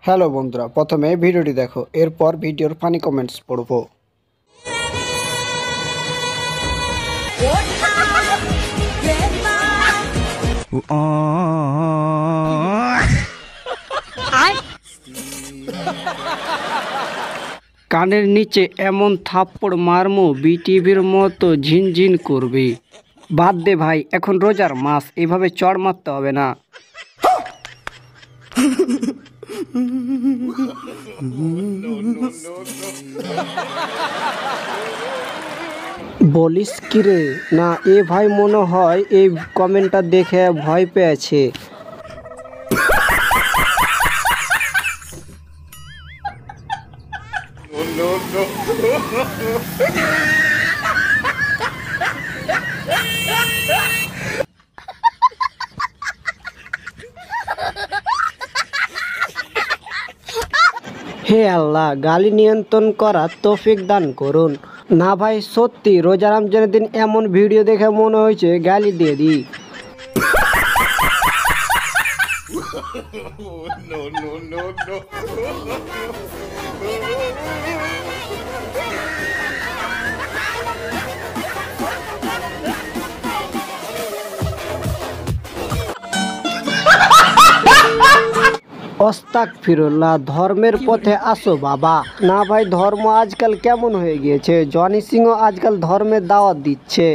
Hello বন্ধুরা, প্রথমে ভিডিওটি দেখো, এরপর ভিডিওর ফানি কমেন্টস পড়বো। কানের নিচে এমন থাপ্পড় মারমু বিটিভির মতো ঝিনঝিন করবে। বাদ দে ভাই, এখন রোজার মাস, এভাবে চড় মারতে হবে না। বলিস কিরে? না এ ভাই মনে হয় এই কমেন্টটা দেখে ভয় পেয়েছে। হে আল্লাহ, গালি নিয়ন্ত্রণ করার তৌফিক দান করুন। না ভাই সত্যি রোজা রমজানের দিন এমন ভিডিও দেখে মনে হয়েছে গালি দিয়ে দিই। আস্তাগফিরুল্লাহ, ধর্মের পথে আসো বাবা। না ভাই, ধর্ম আজকাল কেমন হয়ে গিয়েছে, জনি সিংহ আজকাল ধর্মের দাওয়াত দিচ্ছে।